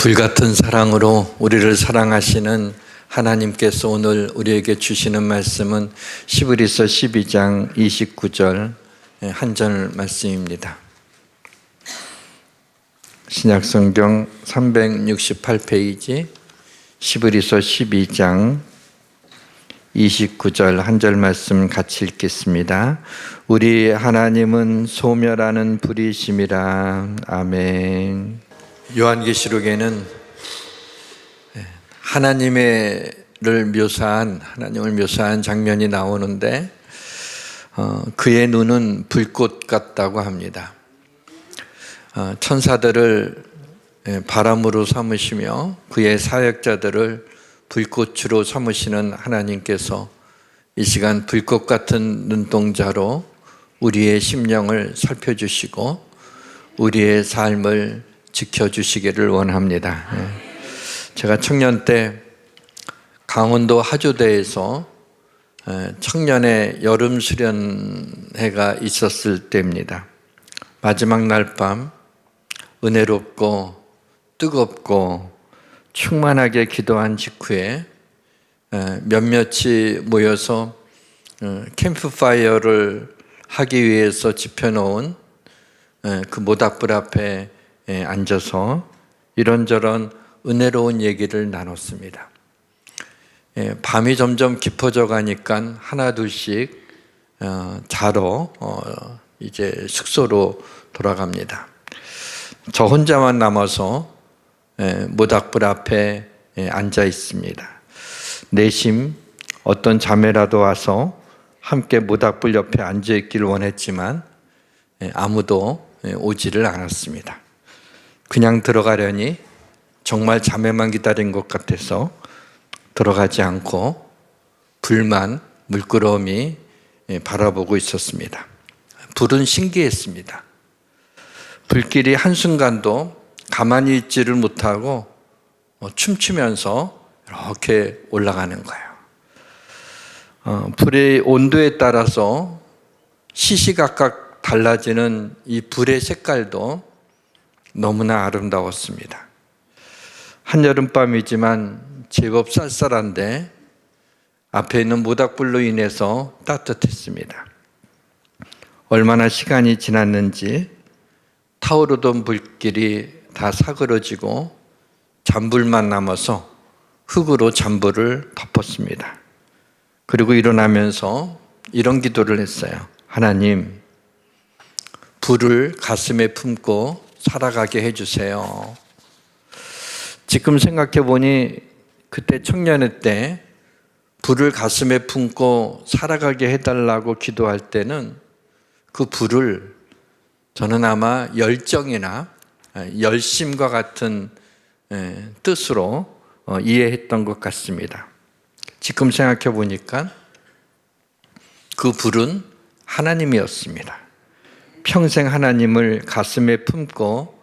불같은 사랑으로 우리를 사랑하시는 하나님께서 오늘 우리에게 주시는 말씀은 히브리서 12장 29절 한 절 말씀입니다. 신약성경 368페이지 히브리서 12장 29절 한 절 말씀 같이 읽겠습니다. 우리 하나님은 소멸하는 불이심이라. 아멘. 요한계시록에는 하나님을 묘사한 장면이 나오는데 그의 눈은 불꽃 같다고 합니다. 천사들을 바람으로 삼으시며 그의 사역자들을 불꽃으로 삼으시는 하나님께서 이 시간 불꽃 같은 눈동자로 우리의 심령을 살펴주시고 우리의 삶을 지켜주시기를 원합니다. 제가 청년 때 강원도 하조대에서 청년의 여름 수련회가 있었을 때입니다. 마지막 날 밤 은혜롭고 뜨겁고 충만하게 기도한 직후에 몇몇이 모여서 캠프파이어를 하기 위해서 지펴놓은 그 모닥불 앞에 앉아서 이런저런 은혜로운 얘기를 나눴습니다. 밤이 점점 깊어져 가니까 하나 둘씩 자러 이제 숙소로 돌아갑니다. 저 혼자만 남아서 모닥불 앞에 앉아 있습니다. 내심 어떤 자매라도 와서 함께 모닥불 옆에 앉아 있기를 원했지만 아무도 오지를 않았습니다. 그냥 들어가려니 정말 자매만 기다린 것 같아서 들어가지 않고 불만 물끄러미 바라보고 있었습니다. 불은 신기했습니다. 불길이 한순간도 가만히 있지를 못하고 춤추면서 이렇게 올라가는 거예요. 불의 온도에 따라서 시시각각 달라지는 이 불의 색깔도 너무나 아름다웠습니다. 한여름밤이지만 제법 쌀쌀한데 앞에 있는 모닥불로 인해서 따뜻했습니다. 얼마나 시간이 지났는지 타오르던 불길이 다 사그러지고 잔불만 남아서 흙으로 잔불을 덮었습니다. 그리고 일어나면서 이런 기도를 했어요. 하나님, 불을 가슴에 품고 살아가게 해주세요. 지금 생각해 보니 그때 청년회 때 불을 가슴에 품고 살아가게 해달라고 기도할 때는 그 불을 저는 아마 열정이나 열심과 같은 뜻으로 이해했던 것 같습니다. 지금 생각해 보니까 그 불은 하나님이었습니다. 평생 하나님을 가슴에 품고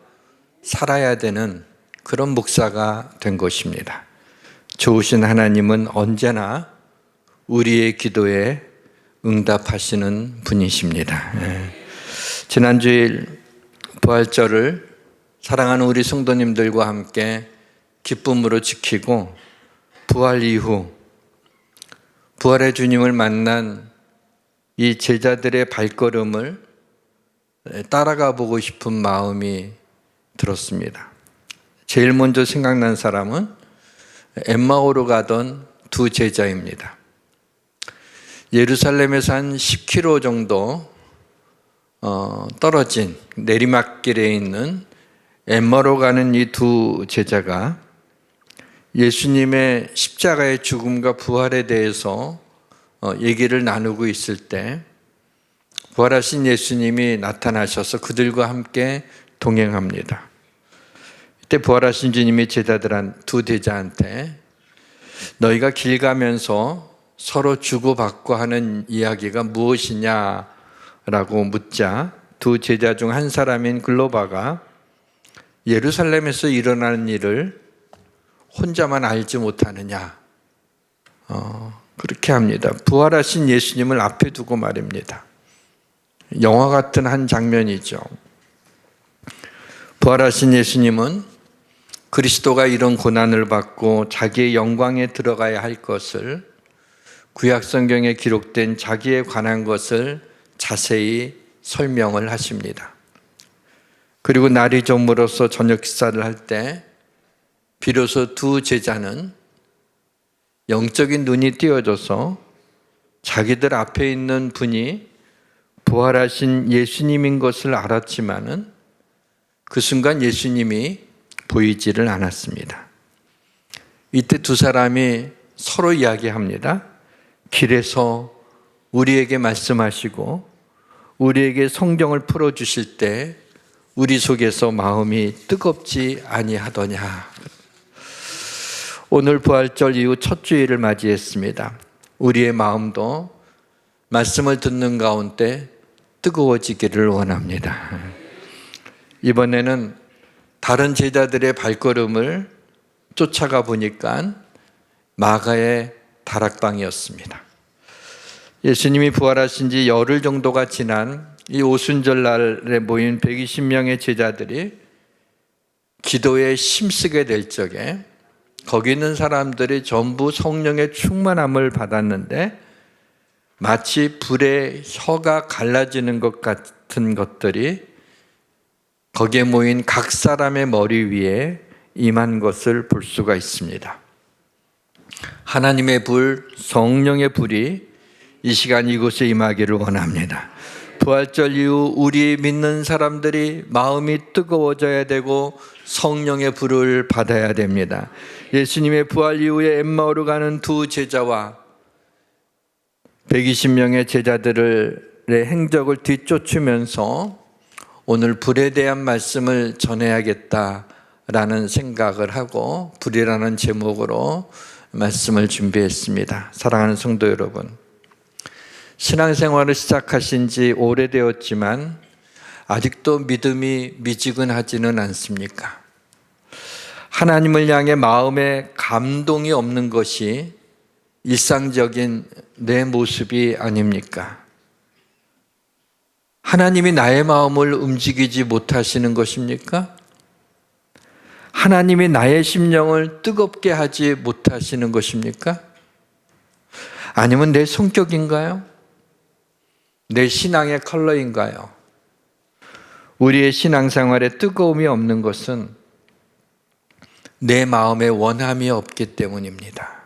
살아야 되는 그런 목사가 된 것입니다. 좋으신 하나님은 언제나 우리의 기도에 응답하시는 분이십니다. 지난주일 부활절을 사랑하는 우리 성도님들과 함께 기쁨으로 지키고 부활 이후 부활의 주님을 만난 이 제자들의 발걸음을 따라가 보고 싶은 마음이 들었습니다. 제일 먼저 생각난 사람은 엠마오로 가던 두 제자입니다. 예루살렘에서 한 10km 정도 떨어진 내리막길에 있는 엠마오로 가는 이 두 제자가 예수님의 십자가의 죽음과 부활에 대해서 얘기를 나누고 있을 때 부활하신 예수님이 나타나셔서 그들과 함께 동행합니다. 이때 부활하신 주님이 두 제자한테 너희가 길 가면서 서로 주고받고 하는 이야기가 무엇이냐라고 묻자 두 제자 중 한 사람인 글로바가 예루살렘에서 일어나는 일을 혼자만 알지 못하느냐 그렇게 합니다. 부활하신 예수님을 앞에 두고 말입니다. 영화 같은 한 장면이죠. 부활하신 예수님은 그리스도가 이런 고난을 받고 자기의 영광에 들어가야 할 것을, 구약 성경에 기록된 자기에 관한 것을 자세히 설명을 하십니다. 그리고 날이 저물어서 저녁 식사를 할 때 비로소 두 제자는 영적인 눈이 띄어져서 자기들 앞에 있는 분이 부활하신 예수님인 것을 알았지만은 그 순간 예수님이 보이지를 않았습니다. 이때 두 사람이 서로 이야기합니다. 길에서 우리에게 말씀하시고 우리에게 성경을 풀어주실 때 우리 속에서 마음이 뜨겁지 아니하더냐. 오늘 부활절 이후 첫 주일을 맞이했습니다. 우리의 마음도 말씀을 듣는 가운데 뜨거워지기를 원합니다. 이번에는 다른 제자들의 발걸음을 쫓아가 보니까 마가의 다락방이었습니다. 예수님이 부활하신 지 열흘 정도가 지난 이 오순절날에 모인 120명의 제자들이 기도에 힘쓰게 될 적에 거기 있는 사람들이 전부 성령의 충만함을 받았는데 마치 불에 혀가 갈라지는 것 같은 것들이 거기에 모인 각 사람의 머리 위에 임한 것을 볼 수가 있습니다. 하나님의 불, 성령의 불이 이 시간 이곳에 임하기를 원합니다. 부활절 이후 우리 믿는 사람들이 마음이 뜨거워져야 되고 성령의 불을 받아야 됩니다. 예수님의 부활 이후에 엠마오로 가는 두 제자와 120명의 제자들의 행적을 뒤쫓으면서 오늘 불에 대한 말씀을 전해야겠다라는 생각을 하고 불이라는 제목으로 말씀을 준비했습니다. 사랑하는 성도 여러분, 신앙생활을 시작하신 지 오래되었지만 아직도 믿음이 미지근하지는 않습니까? 하나님을 향해 마음에 감동이 없는 것이 일상적인 내 모습이 아닙니까? 하나님이 나의 마음을 움직이지 못하시는 것입니까? 하나님이 나의 심령을 뜨겁게 하지 못하시는 것입니까? 아니면 내 성격인가요? 내 신앙의 컬러인가요? 우리의 신앙생활에 뜨거움이 없는 것은 내 마음에 원함이 없기 때문입니다.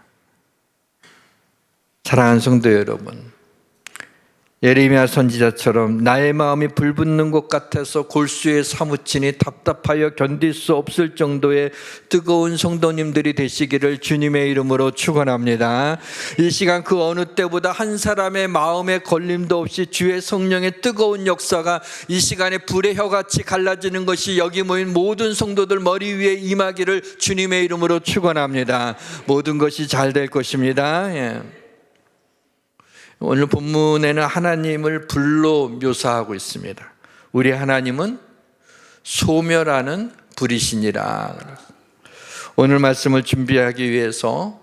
사랑하는 성도 여러분, 예레미야 선지자처럼 나의 마음이 불붙는 것 같아서 골수에 사무치니 답답하여 견딜 수 없을 정도의 뜨거운 성도님들이 되시기를 주님의 이름으로 축원합니다. 이 시간 그 어느 때보다 한 사람의 마음에 걸림도 없이 주의 성령의 뜨거운 역사가 이 시간에 불의 혀같이 갈라지는 것이 여기 모인 모든 성도들 머리 위에 임하기를 주님의 이름으로 축원합니다. 모든 것이 잘 될 것입니다. 오늘 본문에는 하나님을 불로 묘사하고 있습니다. 우리 하나님은 소멸하는 불이시니라. 오늘 말씀을 준비하기 위해서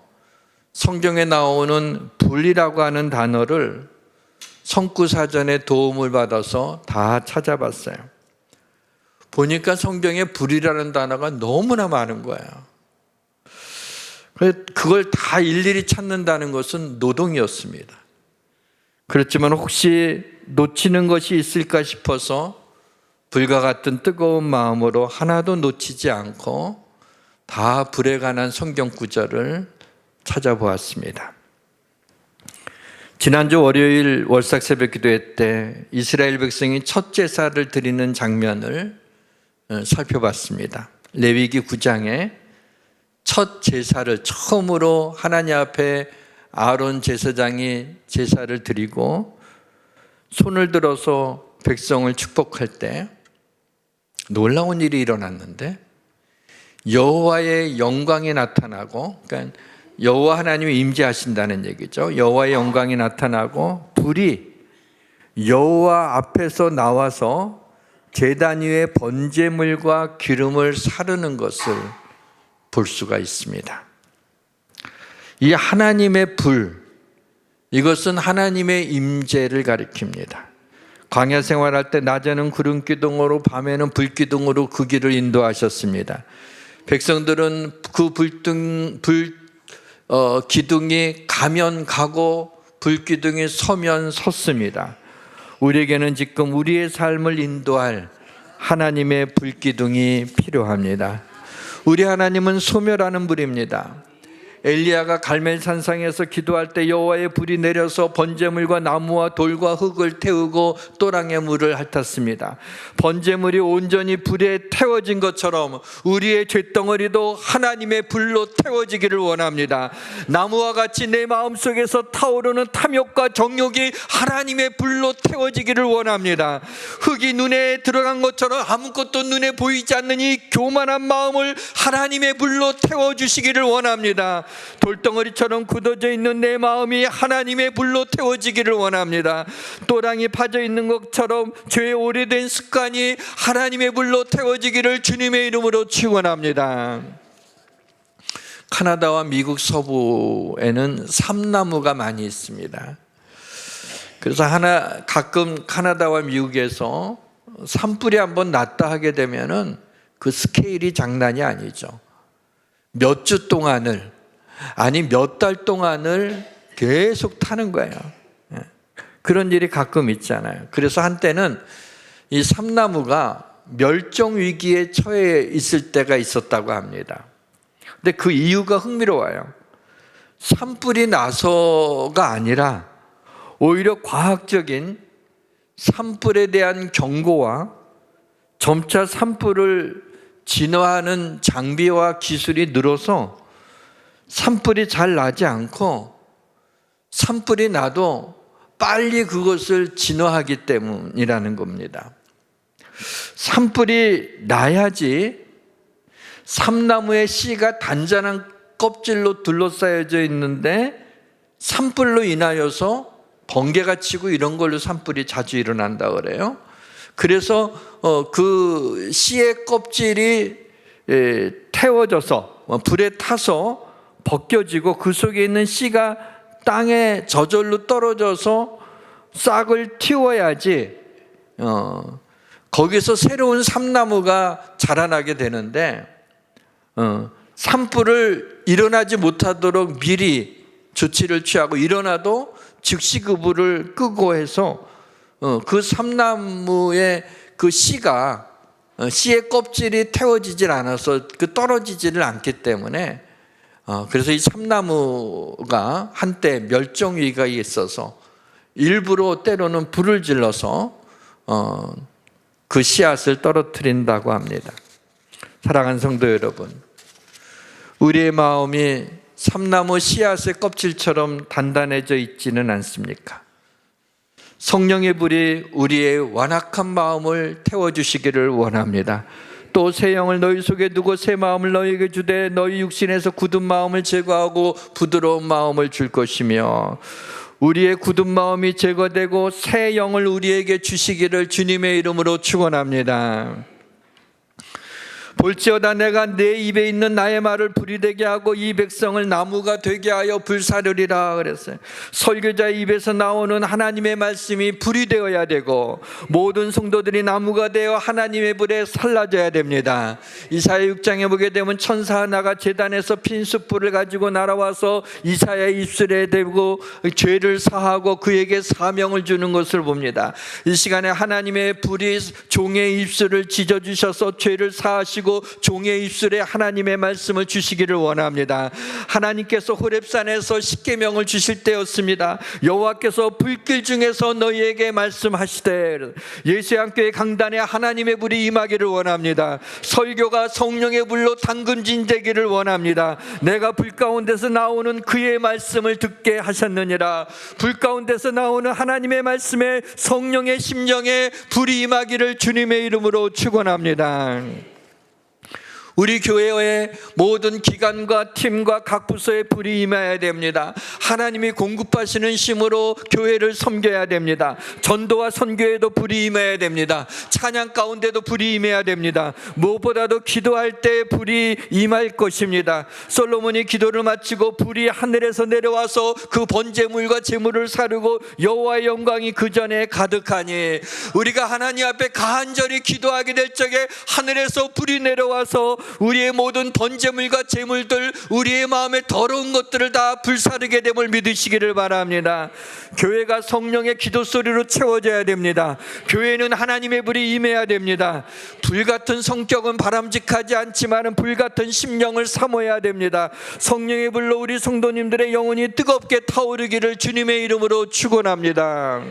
성경에 나오는 불이라고 하는 단어를 성구사전의 도움을 받아서 다 찾아봤어요. 보니까 성경에 불이라는 단어가 너무나 많은 거예요. 그걸 다 일일이 찾는다는 것은 노동이었습니다. 그렇지만 혹시 놓치는 것이 있을까 싶어서 불과 같은 뜨거운 마음으로 하나도 놓치지 않고 다 불에 관한 성경 구절을 찾아보았습니다. 지난주 월요일 월삭 새벽 기도회 때 이스라엘 백성이 첫 제사를 드리는 장면을 살펴봤습니다. 레위기 9장에 첫 제사를 처음으로 하나님 앞에 아론 제사장이 제사를 드리고 손을 들어서 백성을 축복할 때 놀라운 일이 일어났는데 여호와의 영광이 나타나고, 그러니까 여호와 하나님이 임재하신다는 얘기죠. 여호와의 영광이 나타나고 불이 여호와 앞에서 나와서 제단 위에 번제물과 기름을 사르는 것을 볼 수가 있습니다. 이 하나님의 불, 이것은 하나님의 임재를 가리킵니다. 광야 생활할 때 낮에는 구름 기둥으로 밤에는 불 기둥으로 그 길을 인도하셨습니다. 백성들은 그 기둥이 가면 가고 불기둥이 서면 섰습니다. 우리에게는 지금 우리의 삶을 인도할 하나님의 불기둥이 필요합니다. 우리 하나님은 소멸하는 불입니다. 엘리야가 갈멜산상에서 기도할 때 여호와의 불이 내려서 번제물과 나무와 돌과 흙을 태우고 또랑의 물을 핥았습니다. 번제물이 온전히 불에 태워진 것처럼 우리의 죄덩어리도 하나님의 불로 태워지기를 원합니다. 나무와 같이 내 마음속에서 타오르는 탐욕과 정욕이 하나님의 불로 태워지기를 원합니다. 흙이 눈에 들어간 것처럼 아무것도 눈에 보이지 않는 이 교만한 마음을 하나님의 불로 태워주시기를 원합니다. 돌덩어리처럼 굳어져 있는 내 마음이 하나님의 불로 태워지기를 원합니다. 또랑이 파져 있는 것처럼 죄의 오래된 습관이 하나님의 불로 태워지기를 주님의 이름으로 축원합니다. 카나다와 미국 서부에는 삼나무가 많이 있습니다. 그래서 가끔 카나다와 미국에서 산불이 한번 났다 하게 되면은 그 스케일이 장난이 아니죠. 몇 주 동안을, 아니 몇 달 동안을 계속 타는 거예요. 그런 일이 가끔 있잖아요. 그래서 한때는 이 삼나무가 멸종 위기에 처해 있을 때가 있었다고 합니다. 근데 그 이유가 흥미로워요. 산불이 나서가 아니라 오히려 과학적인 산불에 대한 경고와 점차 산불을 진화하는 장비와 기술이 늘어서 산불이 잘 나지 않고 산불이 나도 빨리 그것을 진화하기 때문이라는 겁니다. 산불이 나야지 삼나무의 씨가 단단한 껍질로 둘러싸여져 있는데 산불로 인하여서 번개가 치고 이런 걸로 산불이 자주 일어난다 그래요. 그래서 그 씨의 껍질이 태워져서 불에 타서 벗겨지고 그 속에 있는 씨가 땅에 저절로 떨어져서 싹을 틔워야지 거기서 새로운 삼나무가 자라나게 되는데 산불을 일어나지 못하도록 미리 조치를 취하고 일어나도 즉시 그 불을 끄고 해서 그 삼나무의 그 씨의 껍질이 태워지질 않아서 떨어지지를 않기 때문에 그래서 이 참나무가 한때 멸종위기가 있어서 일부러 때로는 불을 질러서 그 씨앗을 떨어뜨린다고 합니다. 사랑하는 성도 여러분, 우리의 마음이 참나무 씨앗의 껍질처럼 단단해져 있지는 않습니까? 성령의 불이 우리의 완악한 마음을 태워주시기를 원합니다. 또 새 영을 너희 속에 두고 새 마음을 너희에게 주되 너희 육신에서 굳은 마음을 제거하고 부드러운 마음을 줄 것이며, 우리의 굳은 마음이 제거되고 새 영을 우리에게 주시기를 주님의 이름으로 축원합니다. 볼지어다 내가 내 입에 있는 나의 말을 불이 되게 하고 이 백성을 나무가 되게 하여 불사르리라 그랬어요. 설교자의 입에서 나오는 하나님의 말씀이 불이 되어야 되고 모든 성도들이 나무가 되어 하나님의 불에 살라져야 됩니다. 이사야 6장에 보게 되면 천사 하나가 제단에서 핀 숯불을 가지고 날아와서 이사야의 입술에 대고 죄를 사하고 그에게 사명을 주는 것을 봅니다. 이 시간에 하나님의 불이 종의 입술을 찢어주셔서 죄를 사하시고 종의 입술에 하나님의 말씀을 주시기를 원합니다. 하나님께서 호렙산에서 십계명을 주실 때였습니다. 여호와께서 불길 중에서 너희에게 말씀하시되 예수양교회 강단에 하나님의 불이 임하기를 원합니다. 설교가 성령의 불로 담금진 되기를 원합니다. 내가 불 가운데서 나오는 그의 말씀을 듣게 하셨느니라. 불 가운데서 나오는 하나님의 말씀에 성령의 심령에 불이 임하기를 주님의 이름으로 축원합니다. 우리 교회의 모든 기관과 팀과 각 부서에 불이 임해야 됩니다. 하나님이 공급하시는 힘으로 교회를 섬겨야 됩니다. 전도와 선교에도 불이 임해야 됩니다. 찬양 가운데도 불이 임해야 됩니다. 무엇보다도 기도할 때 불이 임할 것입니다. 솔로몬이 기도를 마치고 불이 하늘에서 내려와서 그 번제물과 제물을 사르고 여호와의 영광이 그 전에 가득하니, 우리가 하나님 앞에 간절히 기도하게 될 적에 하늘에서 불이 내려와서 우리의 모든 번제물과 제물들, 우리의 마음에 더러운 것들을 다 불사르게 됨을 믿으시기를 바랍니다. 교회가 성령의 기도 소리로 채워져야 됩니다. 교회는 하나님의 불이 임해야 됩니다. 불같은 성격은 바람직하지 않지만 불같은 심령을 사모해야 됩니다. 성령의 불로 우리 성도님들의 영혼이 뜨겁게 타오르기를 주님의 이름으로 축원합니다.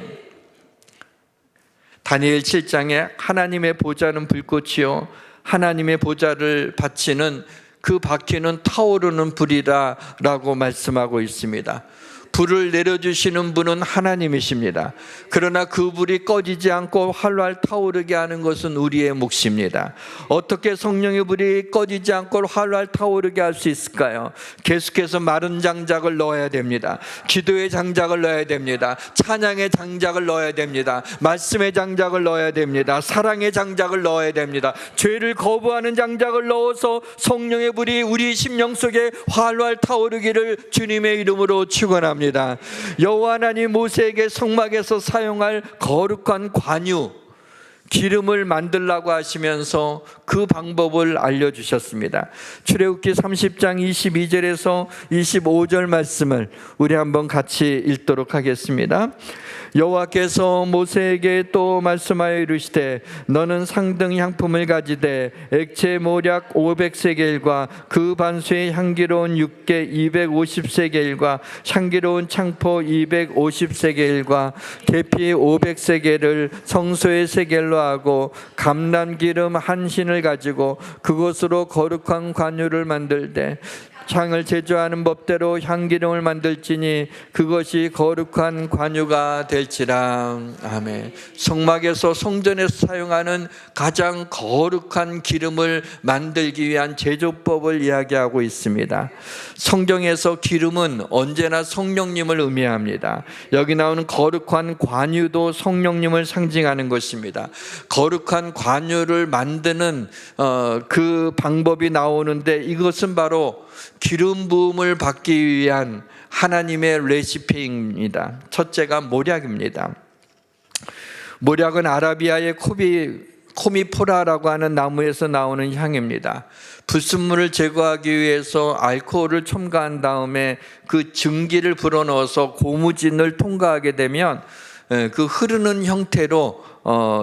다니엘 7장에 하나님의 보좌는 불꽃이요 하나님의 보좌를 바치는 그 바퀴는 타오르는 불이다 라고 말씀하고 있습니다. 불을 내려주시는 분은 하나님이십니다. 그러나 그 불이 꺼지지 않고 활활 타오르게 하는 것은 우리의 몫입니다. 어떻게 성령의 불이 꺼지지 않고 활활 타오르게 할 수 있을까요? 계속해서 마른 장작을 넣어야 됩니다. 기도의 장작을 넣어야 됩니다. 찬양의 장작을 넣어야 됩니다. 말씀의 장작을 넣어야 됩니다. 사랑의 장작을 넣어야 됩니다. 죄를 거부하는 장작을 넣어서 성령의 불이 우리 심령 속에 활활 타오르기를 주님의 이름으로 축원합니다. 여호와 하나님 모세에게 성막에서 사용할 거룩한 관유 기름을 만들라고 하시면서 그 방법을 알려주셨습니다. 출애굽기 30장 22절에서 25절 말씀을 우리 한번 같이 읽도록 하겠습니다. 여호와께서 모세에게 또 말씀하여 이르시되 너는 상등 향품을 가지되 액체 모략 500세겔과 그 반수의 향기로운 육개 250세겔과 향기로운 창포 250세겔과 계피 500세겔을 성소의 세겔로 하고 감람기름 한 신을 가지고 그것으로 거룩한 관유를 만들되 창을 제조하는 법대로 향기름을 만들지니 그것이 거룩한 관유가 될지라. 아멘. 성막에서 성전에서 사용하는 가장 거룩한 기름을 만들기 위한 제조법을 이야기하고 있습니다. 성경에서 기름은 언제나 성령님을 의미합니다. 여기 나오는 거룩한 관유도 성령님을 상징하는 것입니다. 거룩한 관유를 만드는 그 방법이 나오는데 이것은 바로 기름 부음을 받기 위한 하나님의 레시피입니다. 첫째가 모략입니다. 모략은 아라비아의 코미포라라고 하는 나무에서 나오는 향입니다. 불순물을 제거하기 위해서 알코올을 첨가한 다음에 그 증기를 불어넣어서 고무진을 통과하게 되면 그 흐르는 형태로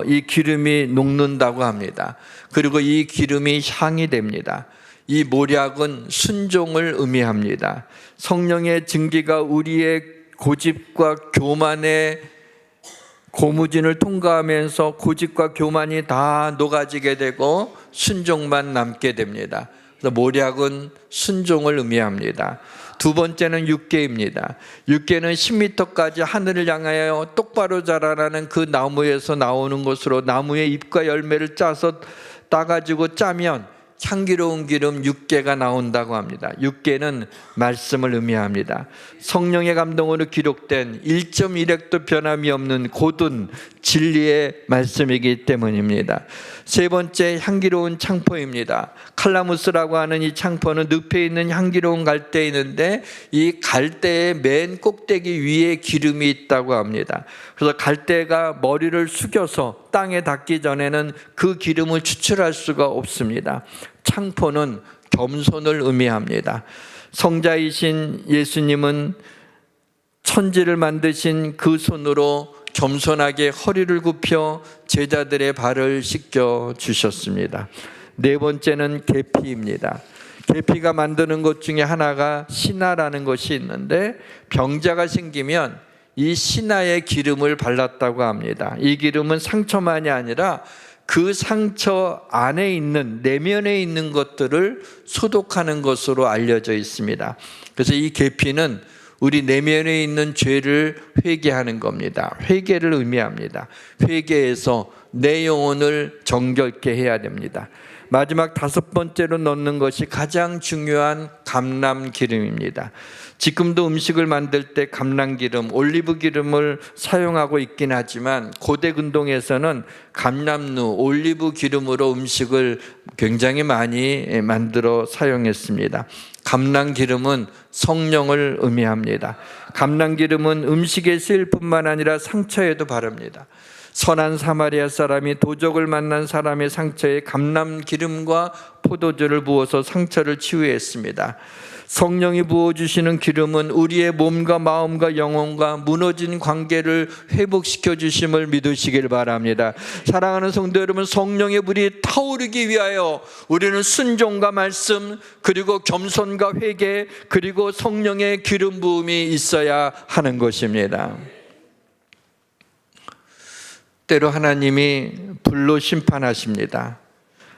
이 기름이 녹는다고 합니다. 그리고 이 기름이 향이 됩니다. 이 모략은 순종을 의미합니다. 성령의 증기가 우리의 고집과 교만의 고무진을 통과하면서 고집과 교만이 다 녹아지게 되고 순종만 남게 됩니다. 그래서 모략은 순종을 의미합니다. 두 번째는 육개입니다. 육개는 10m까지 하늘을 향하여 똑바로 자라나는 그 나무에서 나오는 것으로 나무의 잎과 열매를 짜서 따가지고 짜면 향기로운 기름 육개가 나온다고 합니다. 육개는 말씀을 의미합니다. 성령의 감동으로 기록된 1.1획도 변함이 없는 고든 진리의 말씀이기 때문입니다. 세 번째, 향기로운 창포입니다. 칼라무스라고 하는 이 창포는 늪에 있는 향기로운 갈대에 있는데 이 갈대의 맨 꼭대기 위에 기름이 있다고 합니다. 그래서 갈대가 머리를 숙여서 땅에 닿기 전에는 그 기름을 추출할 수가 없습니다. 창포는 겸손을 의미합니다. 성자이신 예수님은 천지를 만드신 그 손으로 겸손하게 허리를 굽혀 제자들의 발을 씻겨 주셨습니다. 네 번째는 계피입니다. 계피가 만드는 것 중에 하나가 신화라는 것이 있는데 병자가 생기면 이 신화의 기름을 발랐다고 합니다. 이 기름은 상처만이 아니라 그 상처 안에 있는 내면에 있는 것들을 소독하는 것으로 알려져 있습니다. 그래서 이 계피는 우리 내면에 있는 죄를 회개하는 겁니다. 회개를 의미합니다. 회개해서 내 영혼을 정결케 해야 됩니다. 마지막 다섯 번째로 넣는 것이 가장 중요한 감람기름입니다. 지금도 음식을 만들 때 감람기름, 올리브기름을 사용하고 있긴 하지만 고대 근동에서는 감람루, 올리브기름으로 음식을 굉장히 많이 만들어 사용했습니다. 감람기름은 성령을 의미합니다. 감람기름은 음식에 쓰일 뿐만 아니라 상처에도 바릅니다. 선한 사마리아 사람이 도적을 만난 사람의 상처에 감람 기름과 포도주를 부어서 상처를 치유했습니다. 성령이 부어주시는 기름은 우리의 몸과 마음과 영혼과 무너진 관계를 회복시켜 주심을 믿으시길 바랍니다. 사랑하는 성도 여러분, 성령의 불이 타오르기 위하여 우리는 순종과 말씀, 그리고 겸손과 회개, 그리고 성령의 기름 부음이 있어야 하는 것입니다. 때로 하나님이 불로 심판하십니다.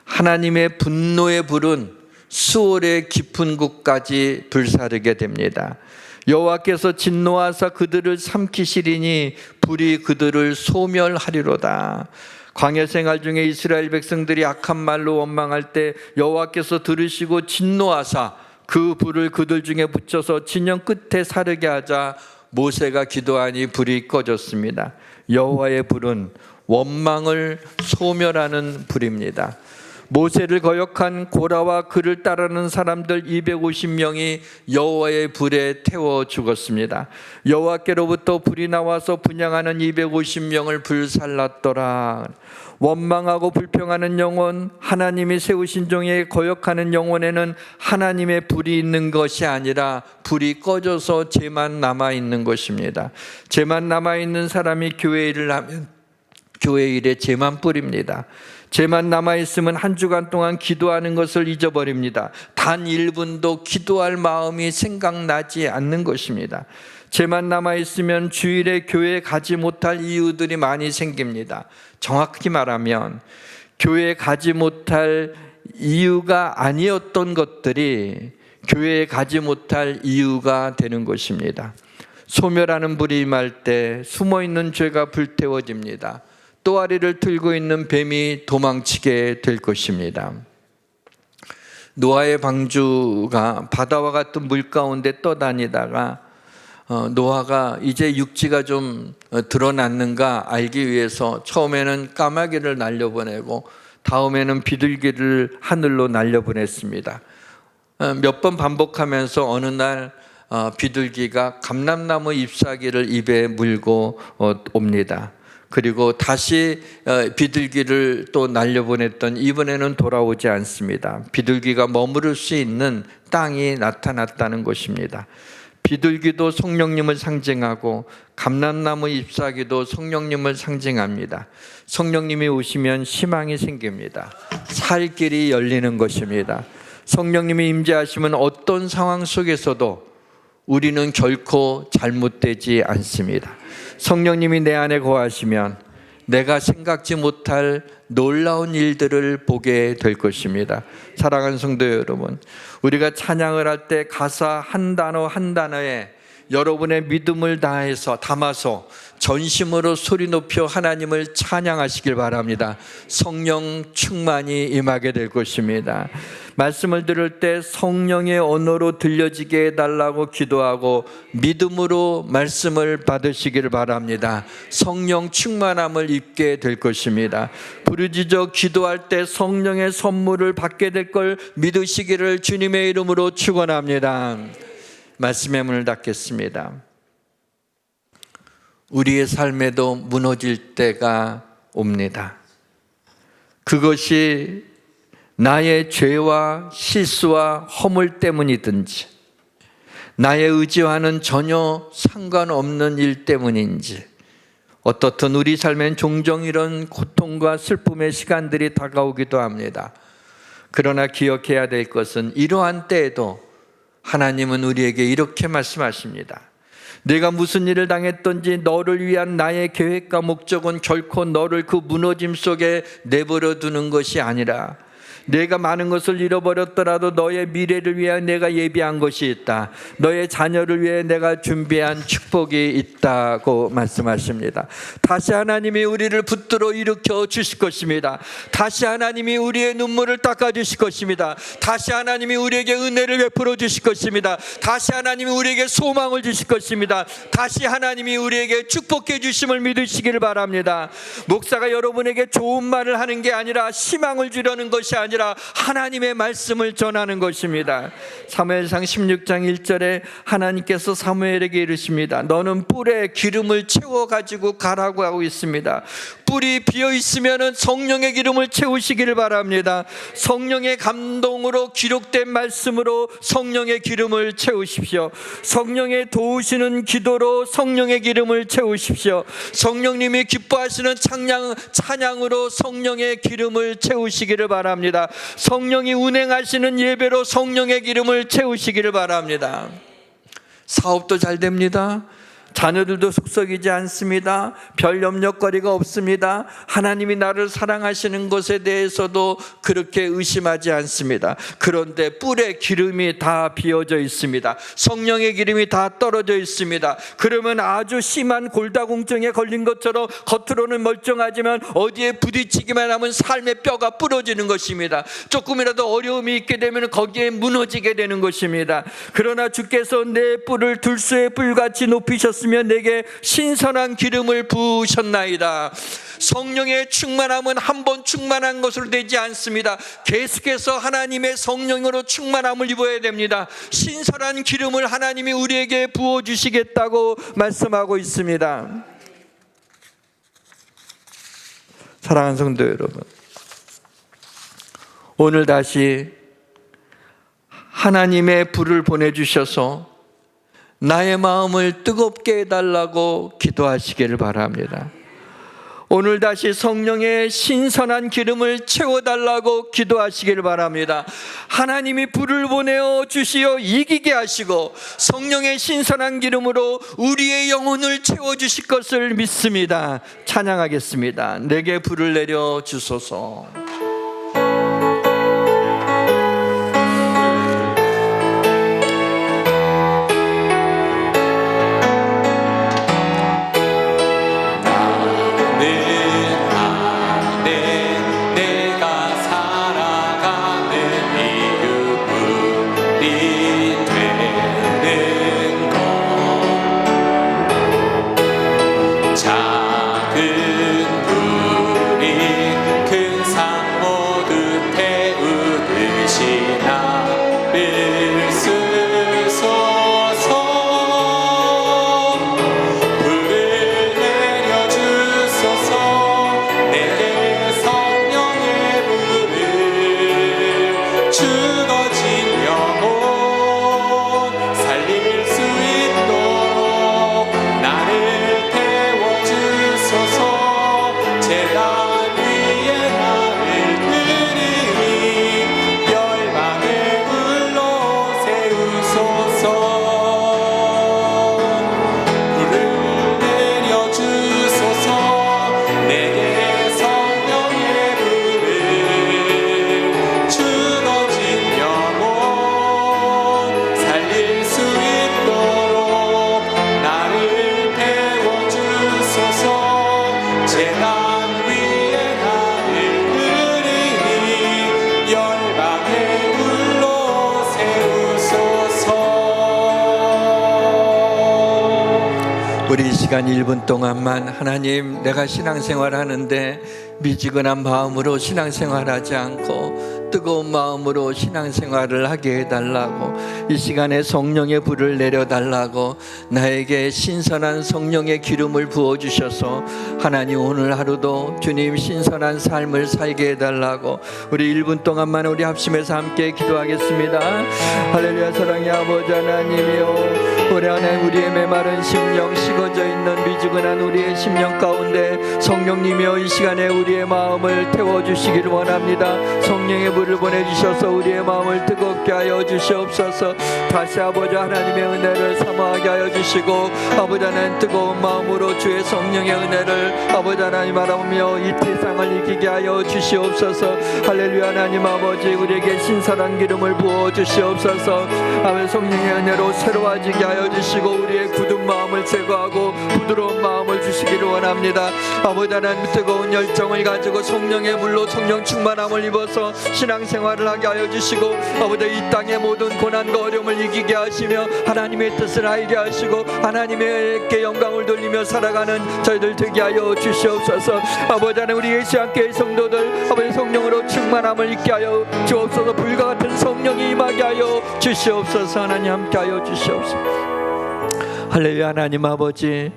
하나님의 분노의 불은 수월의 깊은 곳까지 불사르게 됩니다. 여호와께서 진노하사 그들을 삼키시리니 불이 그들을 소멸하리로다. 광야 생활 중에 이스라엘 백성들이 악한 말로 원망할 때 여호와께서 들으시고 진노하사 그 불을 그들 중에 붙여서 진영 끝에 사르게 하자 모세가 기도하니 불이 꺼졌습니다. 여호와의 불은 원망을 소멸하는 불입니다. 모세를 거역한 고라와 그를 따르는 사람들 250명이 여호와의 불에 태워 죽었습니다. 여호와께로부터 불이 나와서 분향하는 250명을 불살랐더라. 원망하고 불평하는 영혼, 하나님이 세우신 종에 거역하는 영혼에는 하나님의 불이 있는 것이 아니라 불이 꺼져서 죄만 남아있는 것입니다. 죄만 남아있는 사람이 교회 일을 하면 교회 일에 죄만 뿌립니다. 죄만 남아있으면 한 주간 동안 기도하는 것을 잊어버립니다. 단 1분도 기도할 마음이 생각나지 않는 것입니다. 죄만 남아있으면 주일에 교회에 가지 못할 이유들이 많이 생깁니다. 정확히 말하면 교회에 가지 못할 이유가 아니었던 것들이 교회에 가지 못할 이유가 되는 것입니다. 소멸하는 불이 임할 때 숨어있는 죄가 불태워집니다. 또아리를 틀고 있는 뱀이 도망치게 될 것입니다. 노아의 방주가 바다와 같은 물 가운데 떠다니다가 노아가 이제 육지가 좀 드러났는가 알기 위해서 처음에는 까마귀를 날려보내고 다음에는 비둘기를 하늘로 날려보냈습니다. 몇 번 반복하면서 어느 날 비둘기가 감람나무 잎사귀를 입에 물고 옵니다. 그리고 다시 비둘기를 또 날려보냈던 이번에는 돌아오지 않습니다. 비둘기가 머무를 수 있는 땅이 나타났다는 것입니다. 비둘기도 성령님을 상징하고 감람나무 잎사귀도 성령님을 상징합니다. 성령님이 오시면 희망이 생깁니다. 살 길이 열리는 것입니다. 성령님이 임재하시면 어떤 상황 속에서도 우리는 결코 잘못되지 않습니다. 성령님이 내 안에 거하시면 내가 생각지 못할 놀라운 일들을 보게 될 것입니다. 사랑하는 성도 여러분, 우리가 찬양을 할 때 가사 한 단어 한 단어에 여러분의 믿음을 다해서 담아서 전심으로 소리 높여 하나님을 찬양하시길 바랍니다. 성령 충만이 임하게 될 것입니다. 말씀을 들을 때 성령의 언어로 들려지게 해달라고 기도하고 믿음으로 말씀을 받으시길 바랍니다. 성령 충만함을 입게 될 것입니다. 부르짖어 기도할 때 성령의 선물을 받게 될 걸 믿으시기를 주님의 이름으로 축원합니다. 말씀의 문을 닫겠습니다. 우리의 삶에도 무너질 때가 옵니다. 그것이 나의 죄와 실수와 허물 때문이든지 나의 의지와는 전혀 상관없는 일 때문인지 어떻든 우리 삶엔 종종 이런 고통과 슬픔의 시간들이 다가오기도 합니다. 그러나 기억해야 될 것은 이러한 때에도 하나님은 우리에게 이렇게 말씀하십니다. 내가 무슨 일을 당했던지 너를 위한 나의 계획과 목적은 결코 너를 그 무너짐 속에 내버려 두는 것이 아니라 내가 많은 것을 잃어버렸더라도 너의 미래를 위해 내가 예비한 것이 있다. 너의 자녀를 위해 내가 준비한 축복이 있다고 말씀하십니다. 다시 하나님이 우리를 붙들어 일으켜 주실 것입니다. 다시 하나님이 우리의 눈물을 닦아 주실 것입니다. 다시 하나님이 우리에게 은혜를 베풀어 주실 것입니다. 다시 하나님이 우리에게 소망을 주실 것입니다. 다시 하나님이 우리에게 축복해 주심을 믿으시기를 바랍니다. 목사가 여러분에게 좋은 말을 하는 게 아니라 희망을 주려는 것이 아니라 하나님의 말씀을 전하는 것입니다. 사무엘상 16장 1절에 하나님께서 사무엘에게 이르십니다. 너는 뿔에 기름을 채워 가지고 가라고 하고 있습니다. 뿔이 비어 있으면은 성령의 기름을 채우시기를 바랍니다. 성령의 감동으로 기록된 말씀으로 성령의 기름을 채우십시오. 성령의 도우시는 기도로 성령의 기름을 채우십시오. 성령님이 기뻐하시는 찬양으로 성령의 기름을 채우시기를 바랍니다. 성령이 운행하시는 예배로 성령의 기름을 채우시기를 바랍니다. 사업도 잘 됩니다. 자녀들도 속썩이지 않습니다. 별 염려거리가 없습니다. 하나님이 나를 사랑하시는 것에 대해서도 그렇게 의심하지 않습니다. 그런데 뿔에 기름이 다 비어져 있습니다. 성령의 기름이 다 떨어져 있습니다. 그러면 아주 심한 골다공증에 걸린 것처럼 겉으로는 멀쩡하지만 어디에 부딪히기만 하면 삶의 뼈가 부러지는 것입니다. 조금이라도 어려움이 있게 되면 거기에 무너지게 되는 것입니다. 그러나 주께서 내 뿔을 들소의 뿔같이 높이셨습니다. 내게 신선한 기름을 부으셨나이다. 성령의 충만함은 한 번 충만한 것으로 되지 않습니다. 계속해서 하나님의 성령으로 충만함을 입어야 됩니다. 신선한 기름을 하나님이 우리에게 부어주시겠다고 말씀하고 있습니다. 사랑하는 성도 여러분, 오늘 다시 하나님의 불을 보내주셔서 나의 마음을 뜨겁게 해달라고 기도하시기를 바랍니다. 오늘 다시 성령의 신선한 기름을 채워달라고 기도하시기를 바랍니다. 하나님이 불을 보내어 주시어 이기게 하시고 성령의 신선한 기름으로 우리의 영혼을 채워주실 것을 믿습니다. 찬양하겠습니다. 내게 불을 내려 주소서. 우리 이 시간 1분 동안만 하나님, 내가 신앙생활 하는데 미지근한 마음으로 신앙생활하지 않고 뜨거운 마음으로 신앙생활을 하게 해달라고, 이 시간에 성령의 불을 내려달라고, 나에게 신선한 성령의 기름을 부어주셔서 하나님 오늘 하루도 주님 신선한 삶을 살게 해달라고 우리 1분 동안만 우리 합심해서 함께 기도하겠습니다. 할렐루야. 사랑의 아버지 하나님이요, 우리 안에 우리의 메마른 심령, 식어져 있는 미지근한 우리의 심령 가운데 성령님이여 이 시간에 우리의 마음을 태워주시기를 원합니다. 성령의 불을 보내주셔서 우리의 마음을 뜨겁게 하여 주시옵소서. 다시 아버지 하나님의 은혜를 사모하게 하여 주시고, 아버지 하나님 뜨거운 마음으로 주의 성령의 은혜를 아버지 하나님 바라보며 이 세상을 이기게 하여 주시옵소서. 할렐루야. 하나님 아버지, 우리에게 신선한 기름을 부어 주시옵소서. 아버지 성령의 은혜로 새로워지게 하여 주시고 우리의 굳은 마음을 제거하고 부드러운 마음을 주시기를 원합니다. 아버지 하나님 뜨거운 열정을 가지고 성령의 물로 성령 충만함을 입어서 신앙생활을 하게 하여 주시고, 아버지 이 땅의 모든 고난과 어려움을 이기게 하시며 하나님의 뜻을 알게 하시고 하나님께 영광을 돌리며 살아가는 저희들 되게 하여 주시옵소서. 아버지 하나님, 우리 예수교회 성도들 아버지 성령으로 충만함을 입게 하여 주옵소서. 불과 같은 성령이 임하게 하여 주시옵소서. 하나님 함께 하여 주시옵소서. 할렐루야. 하나님 아버지,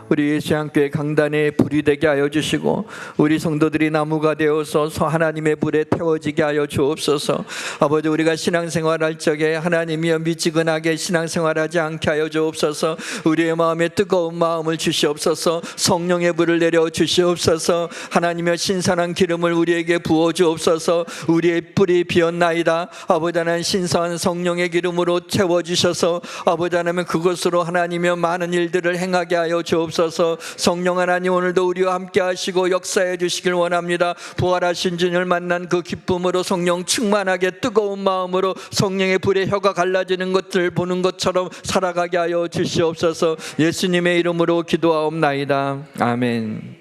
우리 예수양교회 강단에 불이 되게 하여 주시고 우리 성도들이 나무가 되어서 하나님의 불에 태워지게 하여 주옵소서. 아버지, 우리가 신앙생활할 적에 하나님이여 미지근하게 신앙생활하지 않게 하여 주옵소서. 우리의 마음에 뜨거운 마음을 주시옵소서. 성령의 불을 내려 주시옵소서. 하나님의 신선한 기름을 우리에게 부어 주옵소서. 우리의 뿔이 비었나이다. 아버지 하나님, 신선한 성령의 기름으로 채워주셔서 아버지 하나님 그것으로 하나님의 많은 일들을 행하게 하여 주옵소서. 성령 하나님, 오늘도 우리와 함께 하시고 역사해 주시길 원합니다. 부활하신 주님을 만난 그 기쁨으로 성령 충만하게 뜨거운 마음으로 성령의 불에 혀가 갈라지는 것들 보는 것처럼 살아가게 하여 주시옵소서. 예수님의 이름으로 기도하옵나이다. 아멘.